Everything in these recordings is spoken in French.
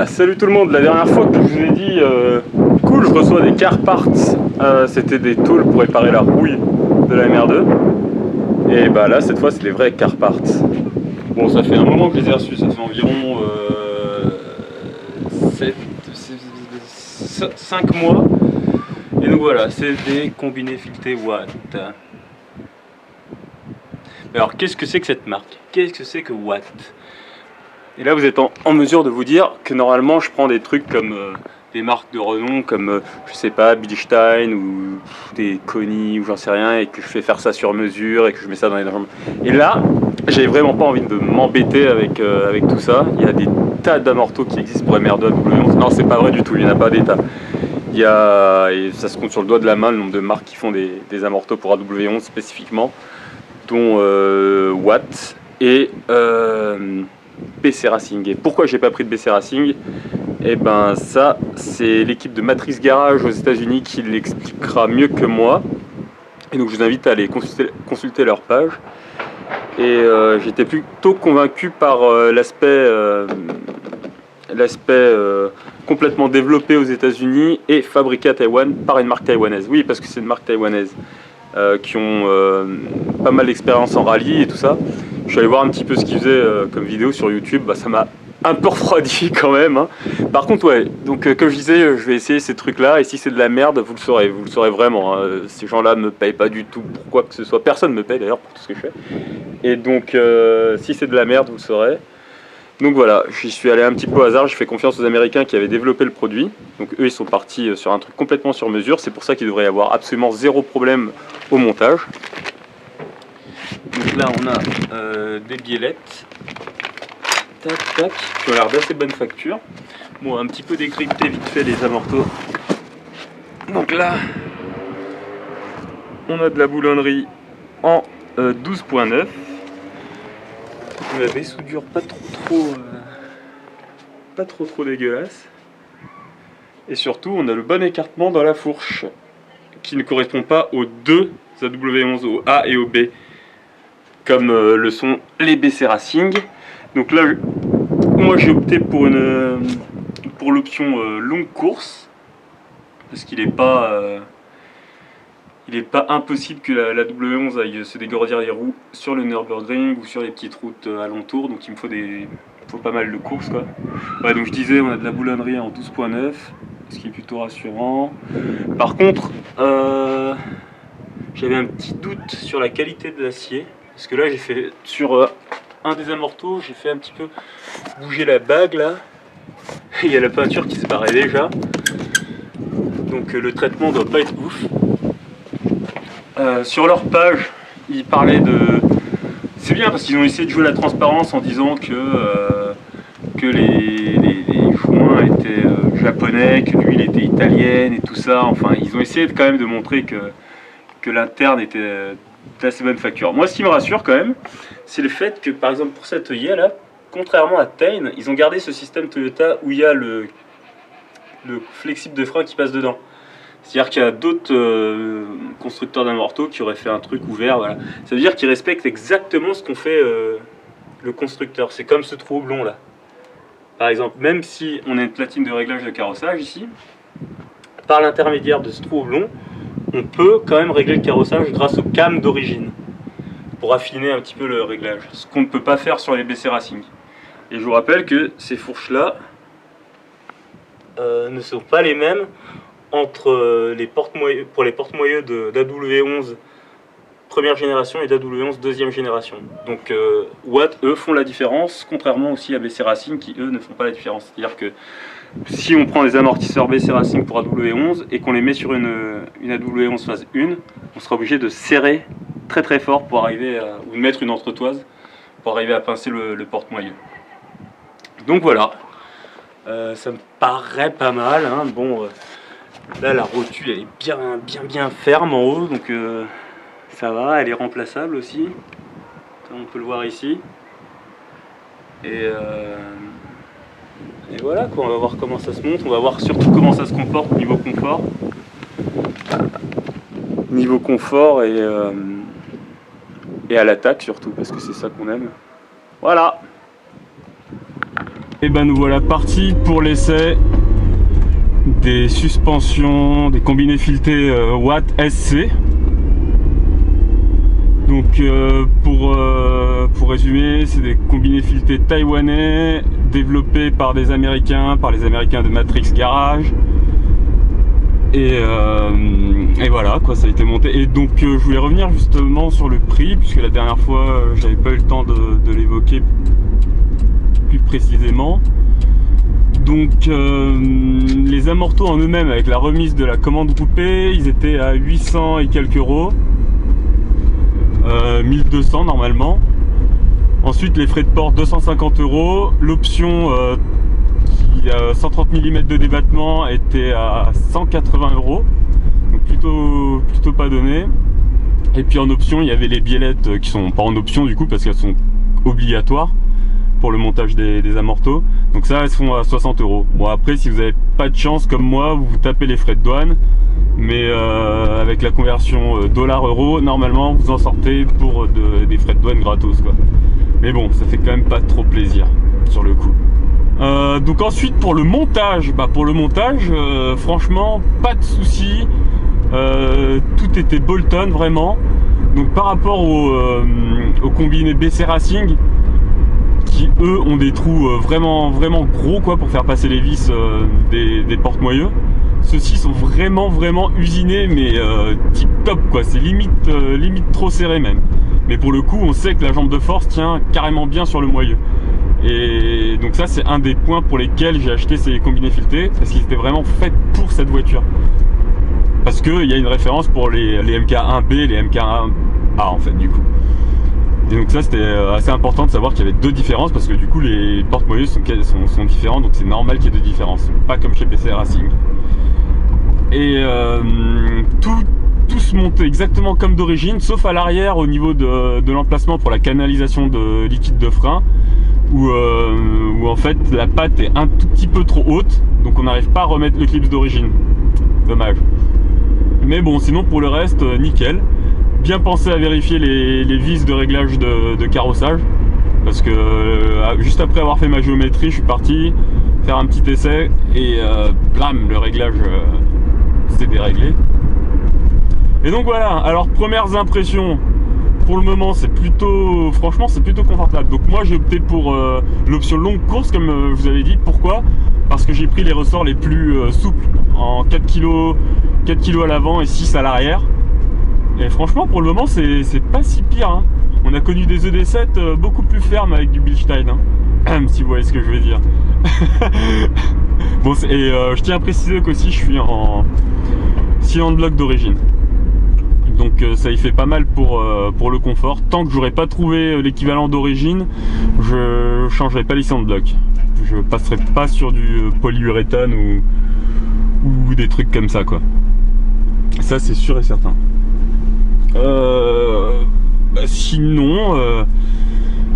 Voilà, salut tout le monde. La dernière fois que je vous ai dit cool, je reçois des car parts, c'était des tools pour réparer la rouille de la MR2. Et bah là, cette fois, c'est des vrais car parts. Bon, ça fait un moment que je les ai reçus, ça fait environ 5 mois. Et donc voilà, c'est des combinés filetés Watt. Alors, qu'est-ce que c'est que cette marque? Qu'est-ce que c'est que Watt? Et là, vous êtes en mesure de vous dire que normalement, je prends des trucs comme des marques de renom, comme je sais pas, Bilstein ou des Koni ou j'en sais rien, et que je fais faire ça sur mesure et que je mets ça dans les jambes. Et là, j'ai vraiment pas envie de m'embêter avec tout ça. Il y a des tas d'amortos qui existent pour MR2 W11. Non, c'est pas vrai du tout, il n'y en a pas des tas. Il y a, et ça se compte sur le doigt de la main, le nombre de marques qui font des amortos pour AW11 spécifiquement, dont Watt et BC Racing. Et pourquoi j'ai pas pris de BC Racing? Et ben ça, c'est l'équipe de Matrix Garage aux États-Unis qui l'expliquera mieux que moi. Et donc je vous invite à aller consulter leur page. Et j'étais plutôt convaincu par l'aspect complètement développé aux États-Unis et fabriqué à Taïwan par une marque taïwanaise. Oui, parce que c'est une marque taïwanaise qui ont pas mal d'expérience en rallye et tout ça. Je suis allé voir un petit peu ce qu'ils faisaient comme vidéo sur YouTube. Bah, ça m'a un peu refroidi quand même. Hein. Par contre, ouais, donc comme je disais, je vais essayer ces trucs-là. Et si c'est de la merde, vous le saurez vraiment. Hein. Ces gens-là me payent pas du tout pour quoi que ce soit. Personne me paye d'ailleurs pour tout ce que je fais. Et donc, si c'est de la merde, vous le saurez. Donc voilà, j'y suis allé un petit peu au hasard, j'ai fait confiance aux Américains qui avaient développé le produit. Donc eux, ils sont partis sur un truc complètement sur mesure, c'est pour ça qu'il devrait y avoir absolument zéro problème au montage. Donc là, on a des biellettes, tac, tac, qui ont l'air d'assez bonne facture. Bon, un petit peu décrypté vite fait les amortos. Donc là, on a de la boulonnerie en 12.9. On a des soudures pas trop dégueulasses. Et surtout, on a le bon écartement dans la fourche qui ne correspond pas aux deux AW11, au A et au B, comme le sont les BC Racing. Donc là, moi j'ai opté pour l'option longue course parce qu'il n'est pas impossible que la W11 aille se dégourdir les roues sur le Nürburgring ou sur les petites routes alentours, donc il me faut pas mal de courses quoi. Ouais, donc je disais, on a de la boulonnerie en 12.9, ce qui est plutôt rassurant. Par contre, j'avais un petit doute sur la qualité de l'acier, parce que là j'ai fait sur un des amortos, j'ai fait un petit peu bouger la bague là, et il y a la peinture qui se barrait déjà, donc le traitement doit pas être ouf. Sur leur page, ils parlaient de... C'est bien parce qu'ils ont essayé de jouer la transparence en disant que les joints étaient japonais, que l'huile était italienne et tout ça. Enfin, ils ont essayé quand même de montrer que l'interne était d'assez bonne facture. Moi, ce qui me rassure quand même, c'est le fait que, par exemple, pour cette œillet là, contrairement à Tain, ils ont gardé ce système Toyota où il y a le flexible de frein qui passe dedans. C'est-à-dire qu'il y a d'autres constructeurs d'amortos qui auraient fait un truc ouvert. Voilà. Ça veut dire qu'ils respectent exactement ce qu'on fait le constructeur. C'est comme ce trou oblong là. Par exemple, même si on a une platine de réglage de carrossage ici, par l'intermédiaire de ce trou oblong, on peut quand même régler le carrossage grâce au cam d'origine pour affiner un petit peu le réglage. Ce qu'on ne peut pas faire sur les BC Racing. Et je vous rappelle que ces fourches-là ne sont pas les mêmes entre pour les porte-moyeux d'AW11 première génération et d'AW11 deuxième génération. Donc Watt, eux, font la différence, contrairement aussi à BC Racing qui, eux, ne font pas la différence. C'est-à-dire que si on prend des amortisseurs BC Racing pour AW11 et qu'on les met sur une AW11 phase 1, on sera obligé de serrer très très fort pour arriver à, ou de mettre une entretoise pour arriver à pincer le porte-moyeu. Donc voilà, ça me paraît pas mal. Hein. Bon, là la rotule elle est bien ferme en haut, donc ça va, elle est remplaçable aussi. On peut le voir ici. Et voilà quoi, on va voir comment ça se monte, on va voir surtout comment ça se comporte niveau confort. Niveau confort et à l'attaque surtout, parce que c'est ça qu'on aime. Voilà. Et ben nous voilà partis pour l'essai des suspensions, des combinés filetés Watt SC. Donc pour résumer, c'est des combinés filetés taïwanais développés par les Américains de Matrix Garage. Et voilà quoi, ça a été monté. Et donc je voulais revenir justement sur le prix, puisque la dernière fois j'avais pas eu le temps de l'évoquer plus précisément. Donc les amortos en eux-mêmes, avec la remise de la commande coupée, ils étaient à 800 et quelques euros, 1200 normalement. Ensuite les frais de port 250 euros, l'option qui a 130 mm de débattement était à 180 euros, donc plutôt pas donné. Et puis en option il y avait les biellettes qui sont pas en option du coup parce qu'elles sont obligatoires pour le montage des amortos, donc ça elles sont à 60 euros. Bon après si vous n'avez pas de chance comme moi, vous tapez les frais de douane, mais avec la conversion dollar-euro, normalement vous en sortez pour des frais de douane gratos quoi. Mais bon, ça fait quand même pas trop plaisir sur le coup. Donc ensuite pour le montage, franchement pas de soucis, tout était Bolton vraiment. Donc par rapport au combiné BC Racing, qui eux ont des trous vraiment gros quoi pour faire passer les vis des porte-moyeux, ceux-ci sont vraiment usinés, mais tip top quoi, c'est limite trop serré même. Mais pour le coup on sait que la jambe de force tient carrément bien sur le moyeu. Et donc ça c'est un des points pour lesquels j'ai acheté ces combinés filetés, parce qu'ils étaient vraiment faits pour cette voiture. Parce qu'il y a une référence pour les MK1B, les MK1A en fait du coup. Et donc ça c'était assez important de savoir qu'il y avait deux différences, parce que du coup les porte-moyeux sont différents, donc c'est normal qu'il y ait deux différences, pas comme chez BC Racing. Et tout se monte exactement comme d'origine, sauf à l'arrière au niveau de l'emplacement pour la canalisation de liquide de frein, où en fait la patte est un tout petit peu trop haute, donc on n'arrive pas à remettre le clips d'origine. Dommage. Mais bon, sinon pour le reste, nickel. Bien pensé à vérifier les vis de réglage de carrossage, parce que juste après avoir fait ma géométrie, je suis parti faire un petit essai et blam, le réglage s'est déréglé. Et donc voilà, alors premières impressions, pour le moment c'est plutôt, franchement c'est plutôt confortable. Donc moi j'ai opté pour l'option longue course comme je vous avais dit. Pourquoi? Parce que j'ai pris les ressorts les plus souples, en 4 kg à l'avant et 6 à l'arrière. Et franchement pour le moment c'est pas si pire hein. On a connu des ED7 beaucoup plus fermes avec du Bilstein hein. Si vous voyez ce que je veux dire. Bon, et je tiens à préciser qu'aussi je suis en cylindre bloc d'origine. Donc ça y fait pas mal pour le confort. Tant que j'aurai pas trouvé l'équivalent d'origine, je changerai pas les cylindres bloc. Je passerai pas sur du polyuréthane ou des trucs comme ça quoi. Ça c'est sûr et certain.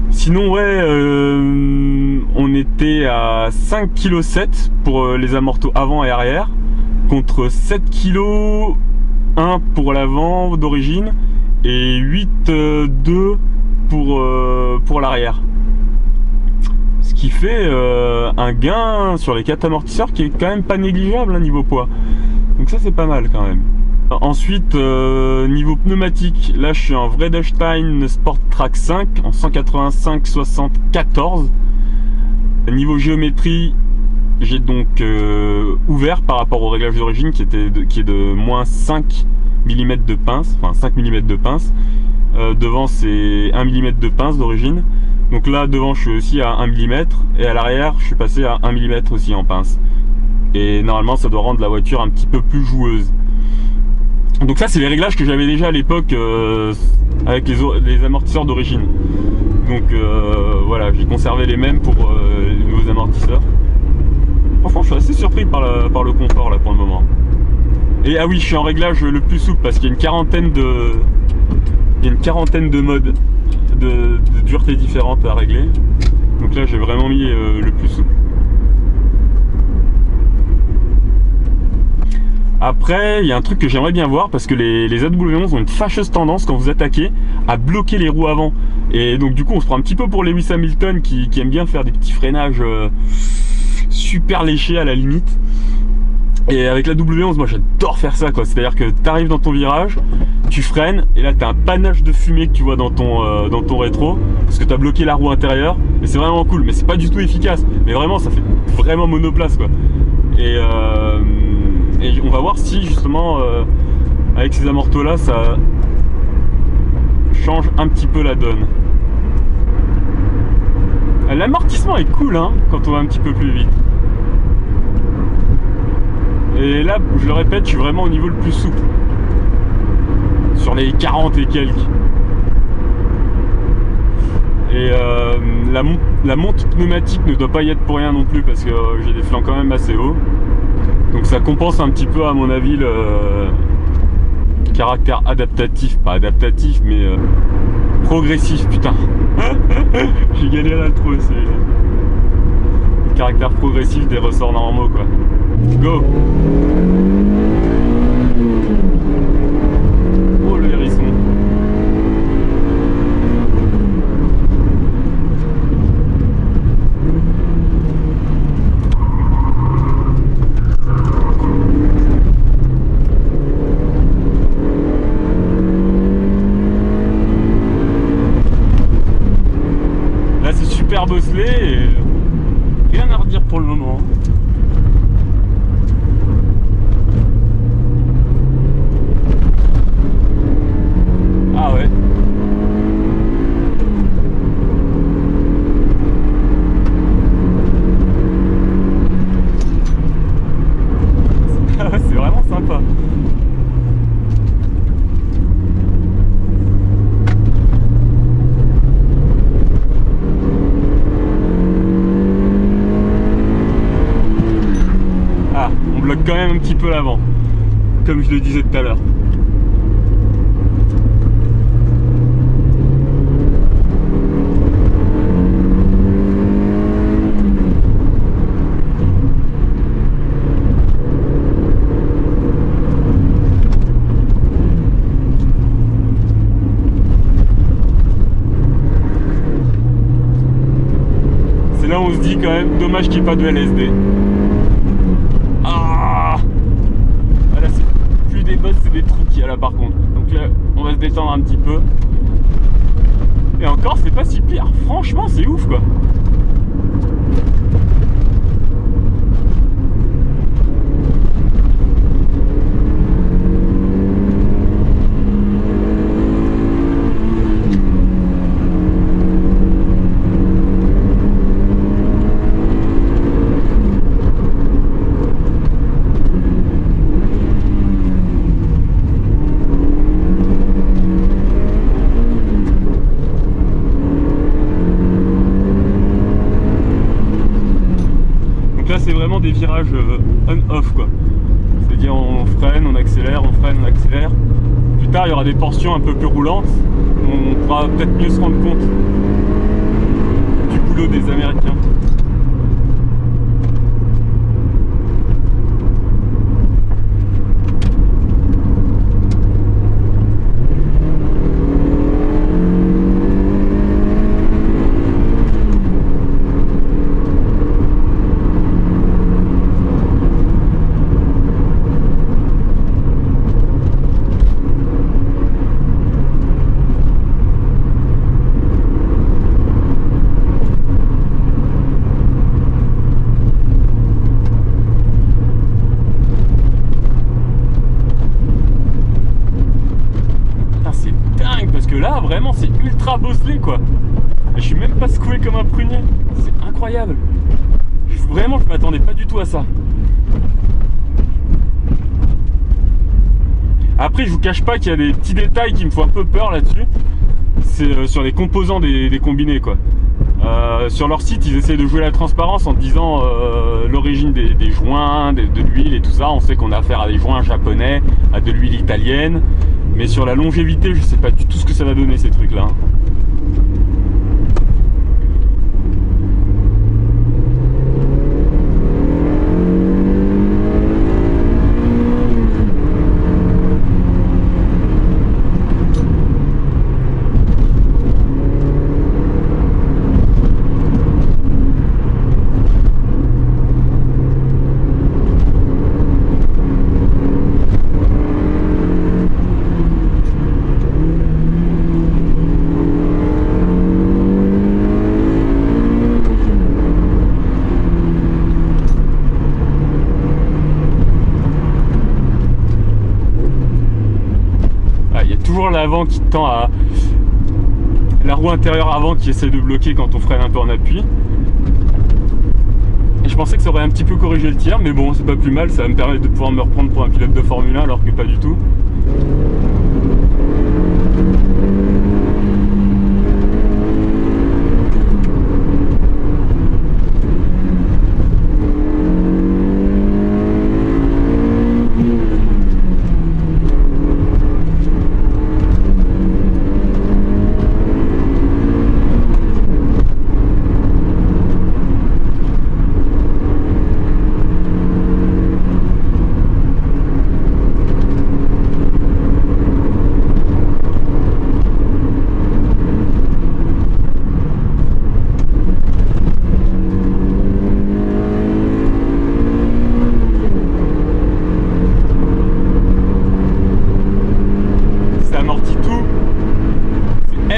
Sinon ouais, on était à 5,7 kg pour les amortos avant et arrière, contre 7 kg 1 pour l'avant d'origine et 8,2 pour l'arrière. Ce qui fait un gain sur les 4 amortisseurs qui est quand même pas négligeable hein, niveau poids. Donc ça c'est pas mal quand même. Ensuite niveau pneumatique, là je suis en Vredestein Sport Track 5 en 185/74. Niveau géométrie, j'ai donc ouvert par rapport au réglage d'origine qui est de moins 5 mm de pince, enfin 5 mm de pince. Devant c'est 1 mm de pince d'origine. Donc là devant je suis aussi à 1 mm et à l'arrière je suis passé à 1 mm aussi en pince. Et normalement ça doit rendre la voiture un petit peu plus joueuse. Donc ça c'est les réglages que j'avais déjà à l'époque avec les amortisseurs d'origine. Donc voilà, j'ai conservé les mêmes pour les nouveaux amortisseurs. Franchement je suis assez surpris par le confort là pour le moment. Et ah oui, je suis en réglage le plus souple parce qu'il y a une quarantaine de modes de dureté différentes à régler. Donc là j'ai vraiment mis le plus souple. Après, il y a un truc que j'aimerais bien voir, parce que les AW11 ont une fâcheuse tendance quand vous attaquez à bloquer les roues avant. Et donc du coup on se prend un petit peu pour Lewis Hamilton qui aime bien faire des petits freinages super léchés à la limite. Et avec la W11, moi j'adore faire ça quoi. C'est-à-dire que tu arrives dans ton virage, tu freines, et là t'as un panache de fumée que tu vois dans ton rétro, parce que t'as bloqué la roue intérieure, et c'est vraiment cool, mais c'est pas du tout efficace. Mais vraiment ça fait vraiment monoplace quoi. Et on va voir si justement avec ces amortos là ça change un petit peu la donne. L'amortissement est cool hein, quand on va un petit peu plus vite. Et là, je le répète, je suis vraiment au niveau le plus souple. Sur les 40 et quelques. Et la monte pneumatique ne doit pas y être pour rien non plus, parce que j'ai des flancs quand même assez hauts. Donc ça compense un petit peu à mon avis le caractère adaptatif. Pas adaptatif, mais progressif, putain. J'ai galéré à le trouver, c'est le caractère progressif des ressorts normaux quoi. Go! Oh le hérisson! Là c'est super bosselé et rien à redire pour le moment. Ah ouais. C'est vraiment sympa. Ah, on bloque quand même un petit peu l'avant, comme je le disais tout à l'heure. C'est là où on se dit quand même, dommage qu'il n'y ait pas de LSD. Ah, là c'est plus des bosses, c'est des trous qu'il y a là par contre. Donc là, on va se détendre un petit peu. Et encore, c'est pas si pire. Franchement, c'est ouf quoi. C'est vraiment des virages on-off quoi. C'est-à-dire on freine, on accélère, on freine, on accélère. Plus tard il y aura des portions un peu plus roulantes. On pourra peut-être mieux se rendre compte du boulot des Américains. Là vraiment c'est ultra bosselé quoi. Et je suis même pas secoué comme un prunier. C'est incroyable. Vraiment je m'attendais pas du tout à ça. Après je vous cache pas qu'il y a des petits détails qui me font un peu peur là-dessus. C'est sur les composants des combinés quoi. Sur leur site ils essaient de jouer la transparence en disant l'origine des joints, de l'huile et tout ça. On sait qu'on a affaire à des joints japonais, à de l'huile italienne. Mais sur la longévité, je sais pas du tout ce que ça va donner ces trucs là. avant qui tend à... La roue intérieure avant qui essaie de bloquer quand on freine un peu en appui. Et je pensais que ça aurait un petit peu corrigé le tir, mais bon, c'est pas plus mal, ça va me permettre de pouvoir me reprendre pour un pilote de Formule 1 alors que pas du tout.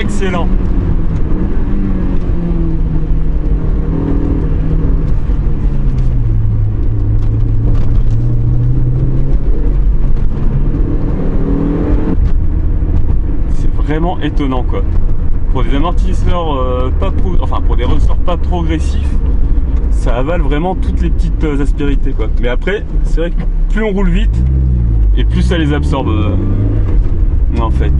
Excellent. C'est vraiment étonnant quoi. Pour des amortisseurs enfin pour des ressorts pas progressifs, ça avale vraiment toutes les petites aspérités quoi. Mais après, c'est vrai que plus on roule vite et plus ça les absorbe en fait.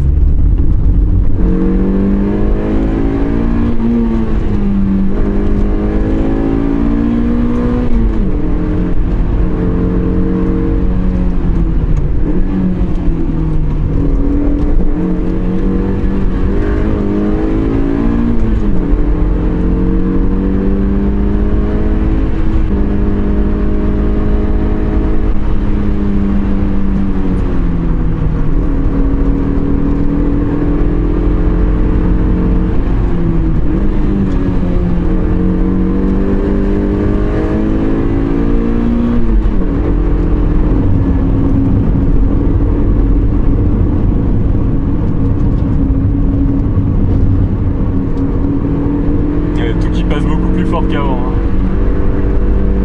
Qu'avant.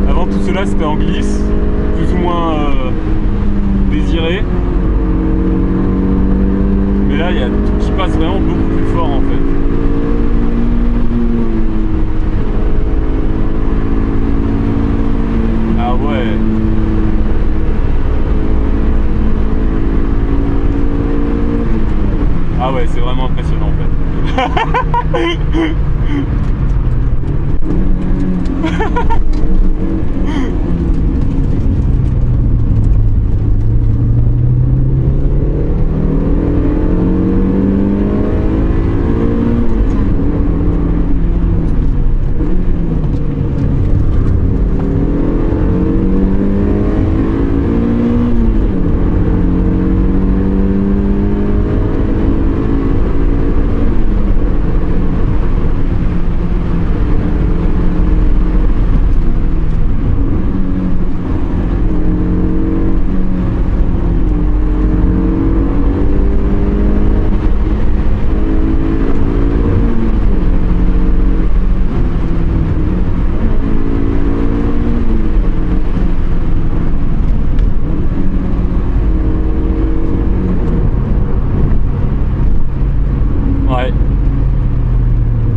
Avant tout cela c'était en glisse, plus ou moins désiré. Mais là il y a tout qui passe vraiment beaucoup plus fort en fait. Ah ouais. Ah ouais, c'est vraiment impressionnant en fait.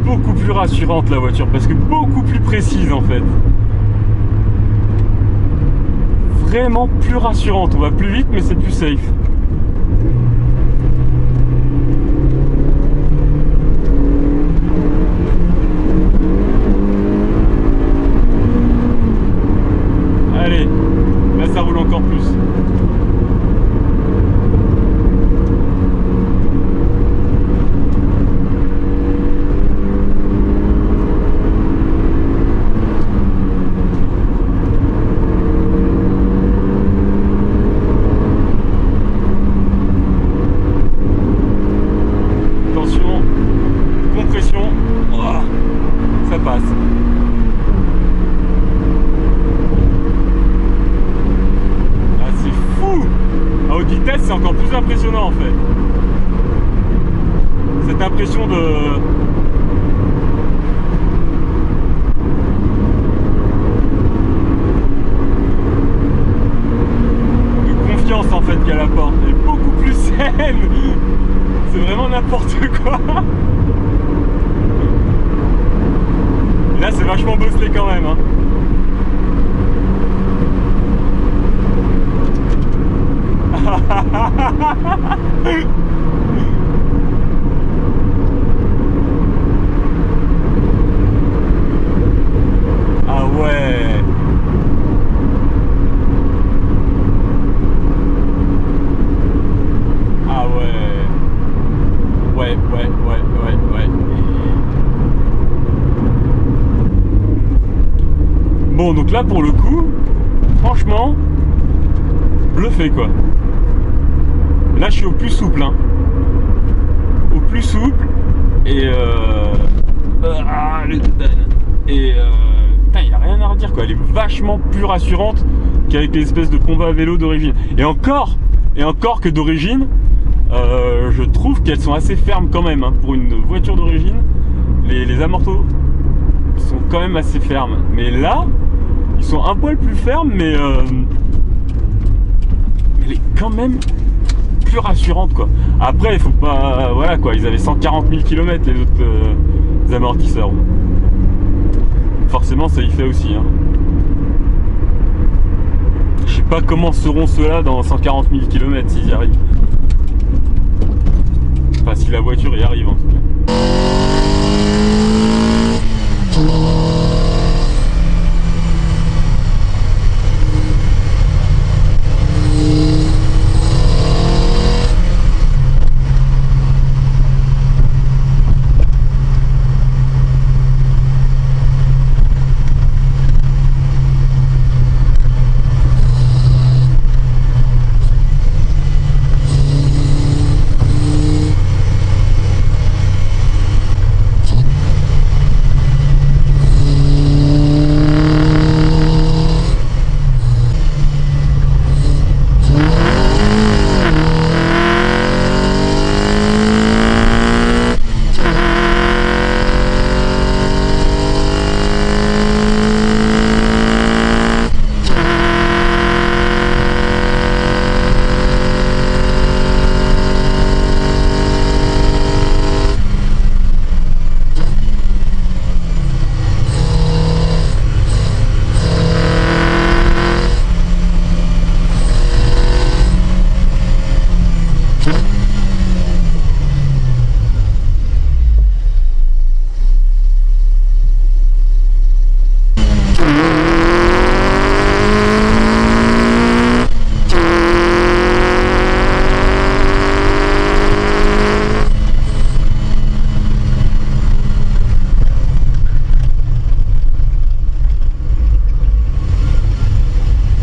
Beaucoup plus rassurante la voiture parce que beaucoup plus précise en fait. Vraiment plus rassurante, on va plus vite mais c'est plus safe. Allez, là ça roule encore plus. Ça passe. Ah, c'est fou! À haute vitesse, c'est encore plus impressionnant en fait. Cette impression de confiance en fait qu'elle apporte est beaucoup plus saine. C'est Et là c'est vachement bosselé quand même hein. Ah ouais. Ah ouais. Ouais. Bon donc là pour le coup, franchement, bluffé quoi. Là je suis au plus souple hein. Au plus souple et putain, il n'y a rien à redire quoi. Elle est vachement plus rassurante qu'avec l'espèce de combat à vélo d'origine. Et encore que d'origine, je trouve qu'elles sont assez fermes quand même hein. Pour une voiture d'origine, les amortos sont quand même assez fermes. Mais là, ils sont un poil plus fermes, mais elle est quand même plus rassurante quoi. Après, il faut pas, voilà quoi. Ils avaient 140 000 km les autres amortisseurs. Forcément, ça y fait aussi. Hein. Je sais pas comment seront ceux-là dans 140 000 km s'ils y arrivent. Enfin, si la voiture y arrive en tout cas.